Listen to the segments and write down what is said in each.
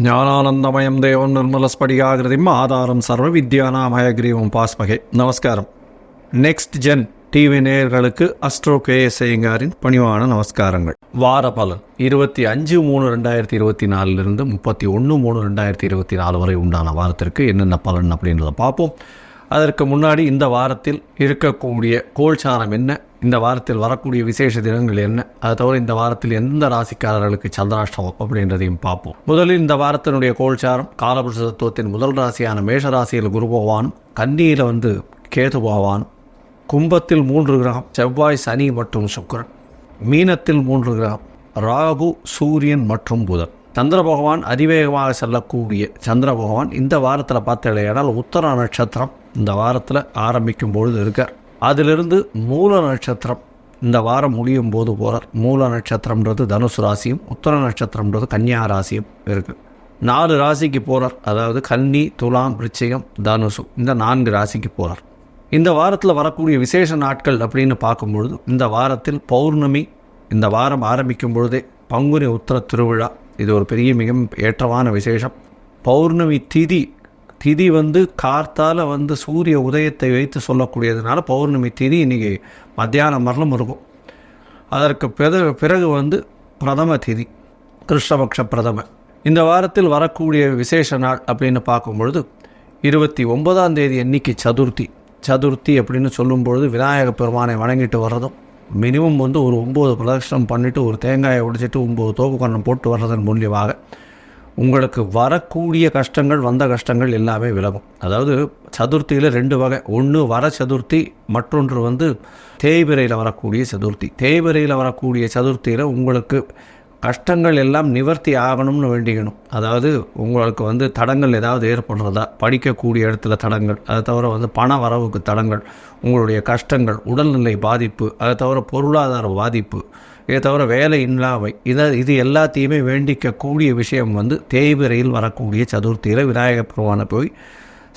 ஞானானந்தமயம் தேவம் நிர்மலஸ்படிகாகிருதிம் ஆதாரம் சர்வ வித்யானாமயக்ரீவம் பாஸ்மகே. நமஸ்காரம். நெக்ஸ்ட் ஜென் டிவி நேயர்களுக்கு அஸ்ட்ரோ கேஎஸ் ஐயங்காரின் பணிவான நமஸ்காரங்கள். வார பலன் 25/3/2024 31/3/2024 வரை உண்டான வாரத்திற்கு என்னென்ன பலன் அப்படின்றத பார்ப்போம். அதற்கு முன்னாடி இந்த வாரத்தில் இருக்கக்கூடிய கோல்சாரம் என்ன, இந்த வாரத்தில் வரக்கூடிய விசேஷ தினங்கள் என்ன, அதை தவிர இந்த வாரத்தில் எந்த ராசிக்காரர்களுக்கு சந்திராஷ்டமம் அப்படின்றதையும் பார்ப்போம். முதலில் இந்த வாரத்தினுடைய கோல்சாரம் காலபுருஷ தத்துவத்தின் முதல் ராசியான மேஷ ராசியில் குரு பகவான், கன்னியில் கேது பகவான், கும்பத்தில் 3 கிரகம் செவ்வாய், சனி மற்றும் சுக்கிரன், மீனத்தில் 3 கிரகம் ராகு, சூரியன் மற்றும் புதன். சந்திர பகவான் அதிவேகமாக செல்லக்கூடிய சந்திர பகவான் இந்த வாரத்தில் பார்த்தீங்கன்னா உத்தர நட்சத்திரம் இந்த வாரத்தில் ஆரம்பிக்கும் பொழுது இருக்கார். அதிலிருந்து மூல நட்சத்திரம் இந்த வாரம் முடியும் போது போகிறார். மூல நட்சத்திரம்ன்றது தனுசு ராசியும், உத்தர நட்சத்திரம்ன்றது கன்னியா ராசியும் இருக்குது. 4 ராசிக்கு போகிறார். அதாவது கன்னி, துலாம், விருச்சிகம், தனுசு இந்த 4 ராசிக்கு போகிறார். இந்த வாரத்தில் வரக்கூடிய விசேஷ நாட்கள் அப்படின்னு பார்க்கும்பொழுது இந்த வாரத்தில் பௌர்ணமி இந்த வாரம் ஆரம்பிக்கும் பொழுதே பங்குனி உத்திர திருவிழா, இது ஒரு பெரிய மிக ஏற்றமான விசேஷம். பௌர்ணமி திதி கார்த்தால சூரிய உதயத்தை வைத்து சொல்லக்கூடியதுனால பௌர்ணமி திதி இன்றைக்கி மத்தியானம் வரலும் இருக்கும். அதற்கு பிறகு பிரதம திதி, கிருஷ்ணபக்ஷ பிரதம. இந்த வாரத்தில் வரக்கூடிய விசேஷ நாள் அப்படின்னு பார்க்கும்பொழுது 29ஆம் தேதி அன்னைக்கு சதுர்த்தி அப்படின்னு சொல்லும்பொழுது விநாயக பெருமானை வணங்கிட்டு வர்றதும், மினிமம் ஒரு 9 பிரதட்சணம் பண்ணிவிட்டு ஒரு தேங்காயை உடைச்சிட்டு 9 தோப்பு கண்ணம் போட்டு வர்றதன் மூலியமாக உங்களுக்கு வரக்கூடிய கஷ்டங்கள், வந்த கஷ்டங்கள் எல்லாமே விலகும். அதாவது சதுர்த்தியில் 2 வகை. ஒன்று வர சதுர்த்தி, மற்றொன்று தேய்பிரையில் வரக்கூடிய சதுர்த்தி. தேய்பிரையில் வரக்கூடிய சதுர்த்தியில் உங்களுக்கு கஷ்டங்கள் எல்லாம் நிவர்த்தி ஆகணும்னு வேண்டிக்கணும். அதாவது உங்களுக்கு தடங்கள் ஏதாவது ஏற்படுறதா, படிக்கக்கூடிய இடத்துல தடங்கள், அதை தவிர பண வரவுக்கு தடங்கள், உங்களுடைய கஷ்டங்கள், உடல்நிலை பாதிப்பு, அதை தவிர பொருளாதார பாதிப்பு, இதை தவிர வேலை இல்லாமை, இது எல்லாத்தையுமே வேண்டிக்கக்கூடிய விஷயம் தேய்பிரையில் வரக்கூடிய சதுர்த்தியில் விநாயகர் பெருமானை போய்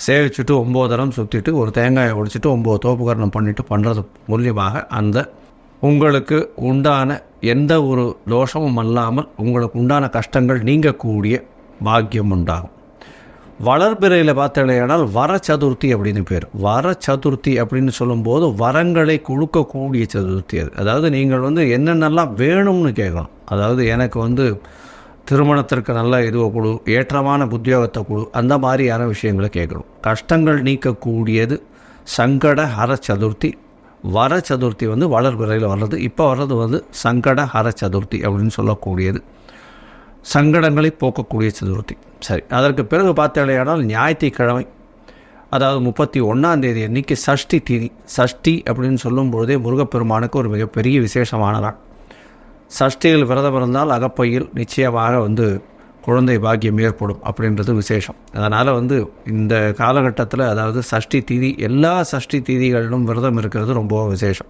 சேவிச்சுட்டு 9 தரம் சுற்றிட்டு ஒரு தேங்காயை உடைச்சிட்டு 9 தோப்புக்கரணம் பண்ணிவிட்டு பண்ணுறது மூலியமாக அந்த உங்களுக்கு உண்டான எந்த ஒரு தோஷமும் அல்லாமல் உங்களுக்கு உண்டான கஷ்டங்கள் நீங்கக்கூடிய பாக்கியம் உண்டாகும். வளர்பிறையில் பார்த்தீங்கன்னால் வர சதுர்த்தி அப்படின்னு பேர். வர சதுர்த்தி அப்படின்னு சொல்லும்போது வரங்களை கொடுக்கக்கூடிய சதுர்த்தி அது. அதாவது நீங்கள் என்னென்னலாம் வேணும்னு கேட்கணும். அதாவது எனக்கு திருமணத்திற்கு நல்ல இதுவை கொடு, ஏற்றமான உத்தியோகத்தை கொடு, அந்த மாதிரியான விஷயங்களை கேட்கணும். கஷ்டங்கள் நீக்கக்கூடியது சங்கட ஹர சதுர்த்தி. வர சதுர்த்தி வளர்பிறையில் வர்றது. இப்போ வர்றது சங்கட ஹர சதுர்த்தி அப்படின்னு சொல்லக்கூடியது, சங்கடங்களை போக்கக்கூடிய சதுர்த்தி. சரி, அதற்கு பிறகு பார்த்தீங்கன்னா ஞாயிற்றுக்கிழமை, அதாவது 31ஆம் தேதி அன்றைக்கி சஷ்டி திதி. சஷ்டி அப்படின்னு சொல்லும்பொழுதே முருகப்பெருமானுக்கு ஒரு மிகப்பெரிய விசேஷமான நாள். சஷ்டியில் விரதம் இருந்தால் அகப்பையில் நிச்சயமாக குழந்தை பாக்கியம் ஏற்படும் அப்படின்றது விசேஷம். அதனால் இந்த காலகட்டத்தில், அதாவது சஷ்டி திதி, எல்லா சஷ்டி திதிகளிலும் விரதம் இருக்கிறது ரொம்ப விசேஷம்.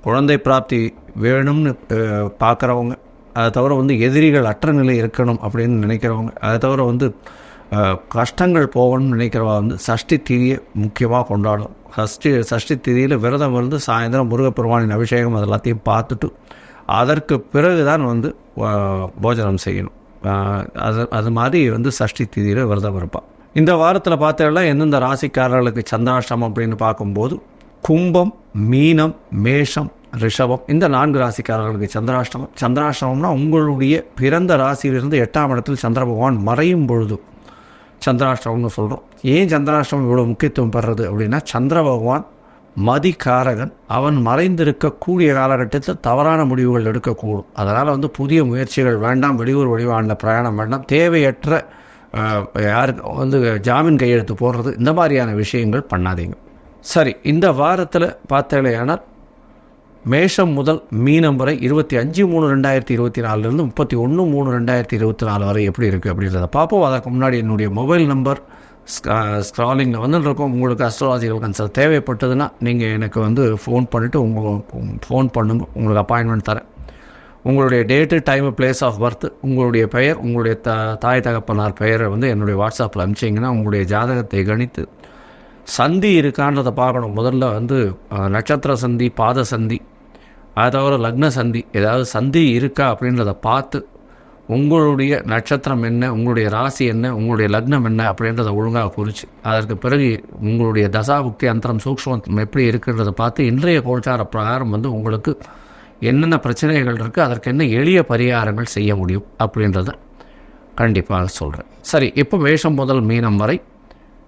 குழந்தை பிராப்தி வேணும்னு பார்க்குறவங்க, அதை தவிர எதிரிகள் அற்ற நிலை இருக்கணும் அப்படின்னு நினைக்கிறவங்க, அதை தவிர கஷ்டங்கள் போகணும்னு நினைக்கிறவா சஷ்டி திதியை முக்கியமாக கொண்டாடும். சஷ்டி திதியில் விரதம் சாயந்தரம் முருகப்பெருமானின் அபிஷேகம் அது எல்லாத்தையும் பார்த்துட்டு அதற்கு பிறகு தான் போஜனம் செய்யணும். அது மாதிரி சஷ்டி திதியில் விரதம் இருப்பாள். இந்த வாரத்தில் பார்த்தீங்கன்னா எந்தெந்த ராசிக்காரர்களுக்கு சந்திராஷ்டமம் அப்படின்னு பார்க்கும்போது கும்பம், மீனம், மேஷம், ரிஷபம் இந்த 4 ராசிக்காரர்களுக்கு சந்திராஷ்டமம். சந்திராஷ்டமம்னா உங்களுடைய பிறந்த ராசியிலிருந்து 8ஆம் இடத்தில் சந்திர பகவான் மறையும் பொழுது சந்திராஷ்டமம்னு சொல்கிறோம். ஏன் சந்திராஷ்டமம் இவ்வளோ முக்கியத்துவம் பெறுறது அப்படின்னா, சந்திர பகவான் மதிக்காரகன். அவன் மறைந்திருக்கக்கூடிய காலகட்டத்தில் தவறான முடிவுகள் எடுக்கக்கூடும். அதனால் புதிய முயற்சிகள் வேண்டாம், வெளியூர் வெளிவானில் பிரயாணம் வேண்டாம், தேவையற்ற யாருக்கு ஜாமீன் கையெழுத்து போடுறது, இந்த மாதிரியான விஷயங்கள் பண்ணாதீங்க. சரி, இந்த வாரத்தில் பார்த்தீங்கன்னா மேஷம் முதல் மீனம் வரை 25/3/2024 31/3/2024 வரை எப்படி இருக்குது அப்படின்றத பார்ப்போம். அதற்கு முன்னாடி என்னுடைய மொபைல் நம்பர் ஸ்க்ராலிங்கில் இருக்கோம். உங்களுக்கு அஸ்ட்ராலஜிக்கல் கன்சல்ட் தேவைப்பட்டதுன்னா நீங்கள் எனக்கு ஃபோன் பண்ணிவிட்டு ஃபோன் பண்ணுங்க, உங்களுக்கு அப்பாயின்மெண்ட் தரேன். உங்களுடைய date, time, place of birth, உங்களுடைய பெயர், உங்களுடைய தாய் தகப்பனார் பெயரை என்னுடைய வாட்ஸ்அப்பில் அனுப்பிச்சிங்கன்னா உங்களுடைய ஜாதகத்தை கணித்து சந்தி இருக்கான்றதை பார்க்கணும். முதல்ல நட்சத்திர சந்தி, பாத சந்தி, அதை தவிர லக்ன சந்தி, ஏதாவது சந்தி இருக்கா அப்படின்றத பார்த்து உங்களுடைய நட்சத்திரம் என்ன, உங்களுடைய ராசி என்ன, உங்களுடைய லக்னம் என்ன அப்படின்றத ஒழுங்காக குறித்து அதற்கு பிறகு உங்களுடைய தசாபுக்தி அந்தரம் சூக்ஷ்மம் எப்படி இருக்குன்றதை பார்த்து இன்றைய கோல்சார பிரகாரம் வந்து உங்களுக்கு என்னென்ன பிரச்சனைகள் இருக்குது, அதற்கு என்ன எளிய பரிகாரங்கள் செய்ய முடியும் அப்படின்றத கண்டிப்பாக சொல்கிறேன். சரி, இப்போ மேஷம் முதல் மீனம் வரை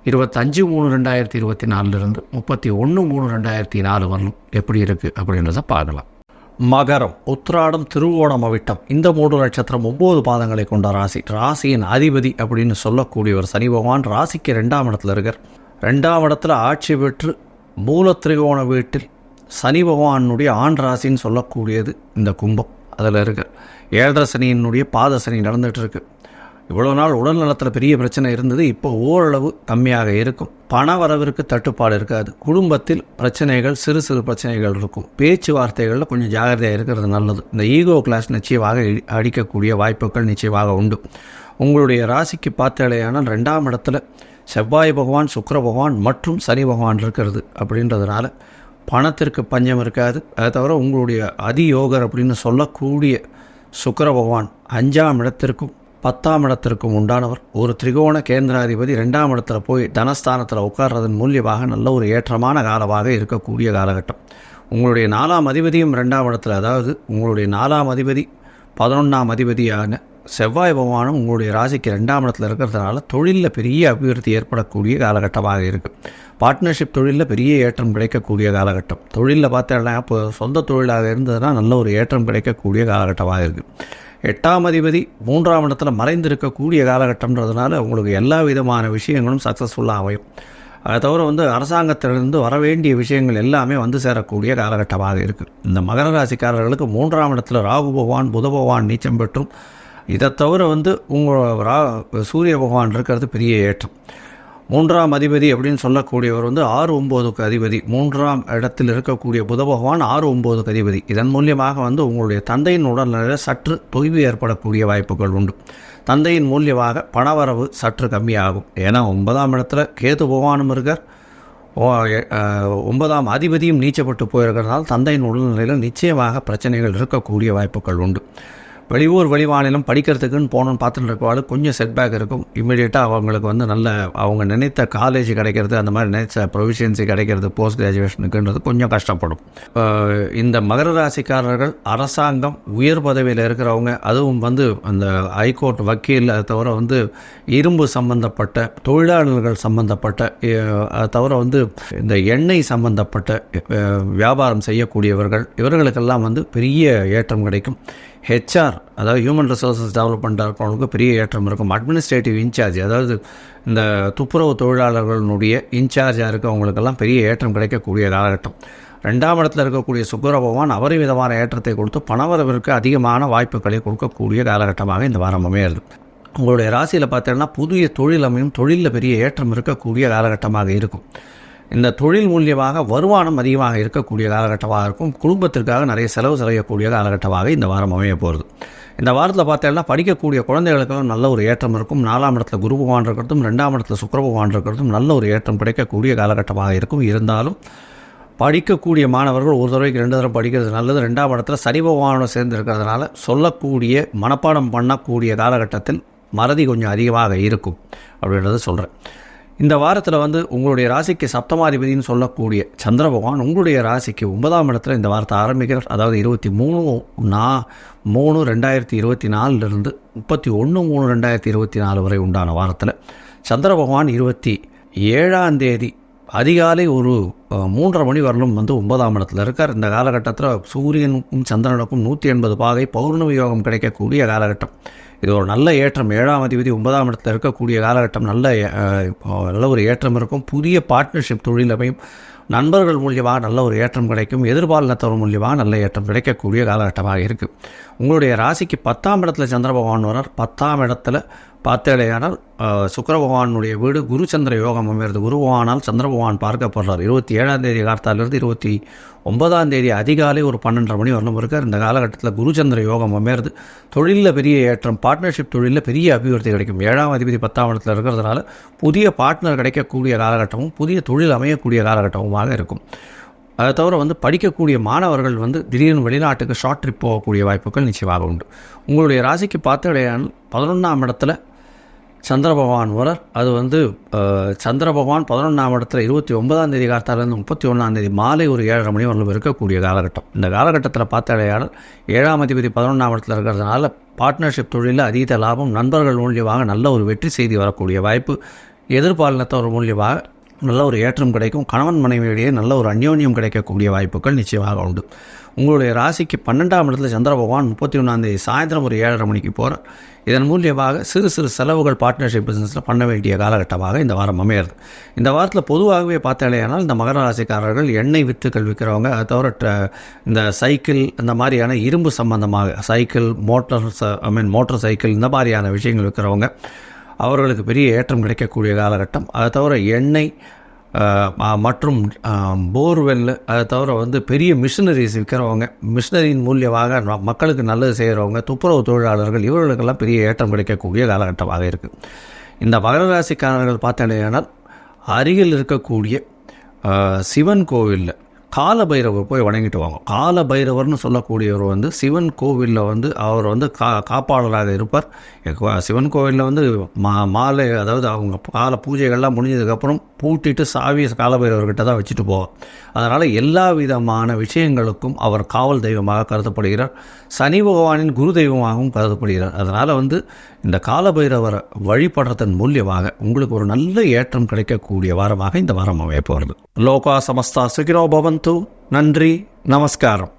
25/3/2024 31/3/2024 வரலும் எப்படி இருக்குது அப்படின்றத பார்க்கலாம். மகரம், உத்திராடம், திருவோணம், அவிட்டம் இந்த 3 நட்சத்திரம் 9 பாதங்களை கொண்ட ராசி. ராசியின் அதிபதி அப்படின்னு சொல்லக்கூடியவர் சனி பகவான். ராசிக்கு 2ஆம் இடத்துல இருக்கார். 2ஆம் இடத்துல ஆட்சி பெற்று மூல திரிகோண வீட்டில் சனி பகவானுடைய ஆண் ராசின்னு சொல்லக்கூடியது இந்த கும்பம். அதில் இருக்கார். 7.5 சனியினுடைய பாத சனி நடந்துகிட்டு இருக்கு. இவ்வளோ நாள் உடல் நலத்தில் பெரிய பிரச்சனை இருந்தது, இப்போ ஓரளவு கம்மியாக இருக்கும். பண வரவிற்கு தட்டுப்பாடு இருக்காது. குடும்பத்தில் பிரச்சனைகள், சிறு சிறு பிரச்சனைகள் இருக்கும். பேச்சுவார்த்தைகளில் கொஞ்சம் ஜாகிரதையாக இருக்கிறது நல்லது. இந்த ஈகோ கிளாஸ் நிச்சயமாக அடிக்கக்கூடிய வாய்ப்புகள் நிச்சயமாக உண்டு. உங்களுடைய ராசிக்கு பார்த்தாலேயானால் 2ஆம் இடத்துல செவ்வாய் பகவான், சுக்கிர பகவான் மற்றும் சனி பகவான் இருக்கிறது. அப்படின்றதுனால பணத்திற்கு பஞ்சம் இருக்காது. அதை தவிர உங்களுடைய அதியோகர் அப்படின்னு சொல்லக்கூடிய சுக்கிர பகவான் 5ஆம் இடத்திற்கும் 10ஆம் இடத்திற்கும் உண்டானவர். ஒரு திரிகோண கேந்திராதிபதி 2ஆம் இடத்துல போய் தனஸ்தானத்தில் உட்கார்றதன் மூலியமாக நல்ல ஒரு ஏற்றமான காலமாக இருக்கக்கூடிய காலகட்டம். உங்களுடைய 4ஆம் அதிபதியும் 2ஆம் இடத்துல, அதாவது உங்களுடைய 4ஆம் அதிபதி 11ஆம் அதிபதியான செவ்வாய் பகவானும் உங்களுடைய ராசிக்கு 2ஆம் இடத்துல இருக்கிறதுனால தொழிலில் பெரிய அபிவிருத்தி ஏற்படக்கூடிய காலகட்டமாக இருக்குது. பார்ட்னர்ஷிப் தொழிலில் பெரிய ஏற்றம் கிடைக்கக்கூடிய காலகட்டம். தொழிலில் பார்த்தோன்னா இப்போ சொந்த தொழிலாக இருந்ததுன்னா நல்ல ஒரு ஏற்றம் கிடைக்கக்கூடிய காலகட்டமாக இருக்குது. 8ஆம் அதிபதி 3ஆம் இடத்துல மறைந்திருக்கக்கூடிய காலகட்டம்ன்றதுனால உங்களுக்கு எல்லா விதமான விஷயங்களும் சக்ஸஸ்ஃபுல்லாக அமையும். அதை தவிர வந்து அரசாங்கத்திலிருந்து வர வேண்டிய விஷயங்கள் எல்லாமே வந்து சேரக்கூடிய காலகட்டமாக இருக்குது. இந்த மகர ராசிக்காரர்களுக்கு 3ஆம் இடத்துல ராகு பகவான், புத பகவான் நீச்சம் பெற்றும், இதை தவிர வந்து உங்கள் சூரிய பகவான் இருக்கிறது பெரிய ஏற்றம். 3ஆம் அதிபதி அப்படின்னு சொல்லக்கூடியவர் வந்து 6-9க்கு அதிபதி. 3ஆம் இடத்தில் இருக்கக்கூடிய புத பகவான் 6-9க்கு அதிபதி. இதன் மூலியமாக வந்து உங்களுடைய தந்தையின் உடல்நிலையில் சற்று தொய்வு ஏற்படக்கூடிய வாய்ப்புகள் உண்டு. தந்தையின் மூலியமாக பணவரவு சற்று கம்மியாகும். ஏன்னா 9ஆம் இடத்துல கேது பகவானும் இருக்கார், 9ஆம் அதிபதியும் நீச்சப்பட்டு போயிருக்கிறதுனால தந்தையின் உடல்நிலையில் நிச்சயமாக பிரச்சனைகள் இருக்கக்கூடிய வாய்ப்புகள் உண்டு. வெளியூர் வெளிமாநிலம் படிக்கிறதுக்குன்னு போகணுன்னு பார்த்துட்டு இருக்கவாள் கொஞ்சம் செட்பேக் இருக்கும். இமீடியட்டாக அவங்களுக்கு வந்து நல்ல அவங்க நினைத்த காலேஜ் கிடைக்கிறது, அந்த மாதிரி நினைச்ச ப்ரொவிஷன்சி கிடைக்கிறது போஸ்ட் கிராஜுவேஷனுக்குன்றது கொஞ்சம் கஷ்டப்படும். இந்த மகர ராசிக்காரர்கள் அரசாங்கம் உயர் பதவியில் இருக்கிறவங்க, அதுவும் வந்து அந்த ஹைகோர்ட் வக்கீல், அதை தவிர வந்து இரும்பு சம்பந்தப்பட்ட தொழிலாளர்கள் சம்பந்தப்பட்ட, அதை தவிர வந்து இந்த எண்ணெய் சம்பந்தப்பட்ட வியாபாரம் செய்யக்கூடியவர்கள், இவர்களுக்கெல்லாம் வந்து பெரிய ஏற்றம் கிடைக்கும். ஹெச்ஆர், அதாவது ஹியூமன் ரிசோர்ஸஸ் டெவலப்மெண்ட் இருக்கிறவங்களுக்கு பெரிய ஏற்றம் இருக்கும். அட்மினிஸ்ட்ரேட்டிவ் இன்சார்ஜ், அதாவது இந்த துப்புரவு தொழிலாளர்களுடைய இன்சார்ஜாக இருக்கவங்களுக்கெல்லாம் பெரிய ஏற்றம் கிடைக்கக்கூடிய காலகட்டம். 2ஆம் இடத்துல இருக்கக்கூடிய சுக்கிர பகவான் அபரிமிதமான ஏற்றத்தை கொடுத்து பணவரவிற்கு அதிகமான வாய்ப்புகளை கொடுக்கக்கூடிய காலகட்டமாக இந்த வாரம் அமையிறது. உங்களுடைய ராசியில் பார்த்தீங்கன்னா புதிய தொழில் அமையும். தொழிலில் பெரிய ஏற்றம் இருக்கக்கூடிய காலகட்டமாக இருக்கும். இந்த தொழில் மூலியமாக வருமானம் அதிகமாக இருக்கக்கூடிய காலகட்டமாக இருக்கும். குடும்பத்திற்காக நிறைய செலவு செய்யக்கூடிய காலகட்டமாக இந்த வாரம் அமைய போகிறது. இந்த வாரத்தில் பார்த்தீங்கன்னா படிக்கக்கூடிய குழந்தைகளுக்கெல்லாம் நல்ல ஒரு ஏற்றம் இருக்கும். 4ஆம் இடத்துல குரு பகவான் இருக்கிறதும் 2ஆம் இடத்துல சுக்கிர பகவான் இருக்கிறதும் நல்ல ஒரு ஏற்றம் கிடைக்கக்கூடிய காலகட்டமாக இருக்கும். இருந்தாலும் படிக்கக்கூடிய மாணவர்கள் ஒரு தடவைக்கு 2 தடவை படிக்கிறது நல்லது. 2ஆம் இடத்துல சனி பகவானோட சேர்ந்து இருக்கிறதுனால சொல்லக்கூடிய மனப்பாடம் பண்ணக்கூடிய காலகட்டத்தில் மறதி கொஞ்சம் அதிகமாக இருக்கும் அப்படின்றத சொல்கிறேன். இந்த வாரத்தில் வந்து உங்களுடைய ராசிக்கு சப்தமாதிபதினு சொல்லக்கூடிய சந்திர பகவான் உங்களுடைய ராசிக்கு 9ஆம் இடத்துல இந்த வாரத்தை ஆரம்பிக்கிறார். அதாவது 23/3/2024 31/3/2024 வரை உண்டான வாரத்தில் சந்திர பகவான் 27ஆம் தேதி அதிகாலை ஒரு 3:30 மணி வரலும் வந்து 9ஆம் இடத்துல இருக்கார். இந்த காலகட்டத்தில் சூரியனுக்கும் சந்திரனுக்கும் 180 பாகை பௌர்ணமி யோகம் கிடைக்கக்கூடிய காலகட்டம். இது ஒரு நல்ல ஏற்றம். 7ஆம் அதிபதி 9ஆம் இடத்துல இருக்கக்கூடிய காலகட்டம் நல்ல ஒரு ஏற்றம் இருக்கும். புதிய பார்ட்னர்ஷிப் தொழில் அமையும். நண்பர்கள் மூலியமாக நல்ல ஒரு ஏற்றம் கிடைக்கும். எதிர்பாலினத்தவர் மூலியமாக நல்ல ஏற்றம் கிடைக்கக்கூடிய காலகட்டமாக இருக்குது. உங்களுடைய ராசிக்கு 10ஆம் இடத்துல சந்திர பகவான் வரார். 10ஆம் இடத்துல பார்த்தேடையானால் சுக்கிர பகவானுடைய வீடு குரு சந்திர யோகம் அமைகிறது. குரு பகவானால் சந்திர பகவான் பார்க்கப்படுறார். 27ஆம் தேதி காலத்தாலிருந்து 29ஆம் தேதி அதிகாலை ஒரு 12:30 மணி வரணும் இருக்கார். இந்த காலகட்டத்தில் குரு சந்திர யோகம் அமைகிறது. தொழிலில் பெரிய ஏற்றம், பார்ட்னர்ஷிப் தொழிலில் பெரிய அபிவிருத்தி கிடைக்கும். 7ஆம் அதிபதி 10ஆம் இடத்துல இருக்கிறதுனால புதிய பார்ட்னர் கிடைக்கக்கூடிய காலகட்டமும் புதிய தொழில் அமையக்கூடிய காலகட்டமுமாக இருக்கும். அதை தவிர வந்து படிக்கக்கூடிய மாணவர்கள் வந்து திடீர்னு வெளிநாட்டுக்கு ஷார்ட் ட்ரிப் போகக்கூடிய வாய்ப்புகள் நிச்சயமாக உண்டு. உங்களுடைய ராசிக்கு பார்த்தாலேயானால் 11ஆம் இடத்துல சந்திர பகவான் வரார். அது வந்து சந்திர பகவான் 11ஆம் இடத்துல 29ஆம் தேதி காலத்தாலேருந்து 31ஆம் தேதி மாலை ஒரு 7:30 மணி வரலும் இருக்கக்கூடிய காலகட்டம். இந்த காலகட்டத்தில் பார்த்தாலேயானால் 7ஆம் அதிபதி 11ஆம் இடத்துல இருக்கிறதுனால பார்ட்னர்ஷிப் தொழிலில் அதீத லாபம், நண்பர்கள் மூலியமாக நல்ல ஒரு வெற்றி செய்தி வரக்கூடிய வாய்ப்பு, எதிர்பாலினத்தவர் மூலியமாக நல்ல ஒரு ஏற்றம் கிடைக்கும், கணவன் மனைவியிடையே நல்ல ஒரு அந்யோன்யம் கிடைக்கக்கூடிய வாய்ப்புகள் நிச்சயமாக உண்டு. உங்களுடைய ராசிக்கு 12ஆம் இடத்துல சந்திர பகவான் 31ஆம் தேதி சாயந்தரம் ஒரு 7:30 மணிக்கு போகிறார். இதன் மூலியமாக சிறு சிறு செலவுகள் பார்ட்னர்ஷிப் பிஸ்னஸில் பண்ண வேண்டிய காலகட்டமாக இந்த வாரம் அமையிறது. இந்த வாரத்தில் பொதுவாகவே பார்த்தாலேயானால் இந்த மகர ராசிக்காரர்கள் எண்ணெய் வித்துக்கள் விற்கிறவங்க, அதை தவிர இந்த சைக்கிள் இந்த மாதிரியான இரும்பு சம்பந்தமாக சைக்கிள் மோட்டார் சைக்கிள் இந்த மாதிரியான விஷயங்கள் விற்கிறவங்க அவர்களுக்கு பெரிய ஏற்றம் கிடைக்கக்கூடிய காலகட்டம். அதை தவிர எண்ணெய் மற்றும் போர்வெல், அதை தவிர வந்து பெரிய மிஷினரிஸ் விற்கிறவங்க, மிஷினரியின் மூலியமாக மக்களுக்கு நல்லது செய்கிறவங்க, துப்புரவு தொழிலாளர்கள், இவர்களுக்கெல்லாம் பெரிய ஏற்றம் கிடைக்கக்கூடிய காலகட்டமாக இருக்குது. இந்த மகர ராசிக்காரர்கள் பார்த்தீங்கன்னா அருகில் இருக்கக்கூடிய சிவன் கோவிலில் காலபைரவர் போய் வணங்கிட்டு வாங்க. காலபைரவர்னு சொல்லக்கூடியவர் வந்து சிவன் கோவிலில் வந்து அவர் வந்து காப்பாளராக இருப்பார். சிவன் கோவிலில் வந்து மாலை, அதாவது அவங்க கால பூஜைகள்லாம் முடிஞ்சதுக்கப்புறம் பூட்டிட்டு சாவியை காலபைரவர்கிட்ட தான் வச்சுட்டு போவார். அதனால் எல்லா விதமான விஷயங்களுக்கும் அவர் காவல் தெய்வமாக கருதப்படுகிறார். சனி பகவானின் குரு தெய்வமாகவும் கருதப்படுகிறார். அதனால் வந்து இந்த காலபைரவரை வழிபடுறதன் மூலியமாக உங்களுக்கு ஒரு நல்ல ஏற்றம் கிடைக்கக்கூடிய வாரமாக இந்த வாரம் அமைய போகிறது. லோகா சமஸ்தா சுகினோ பவந்து. நன்றி, நமஸ்காரம்.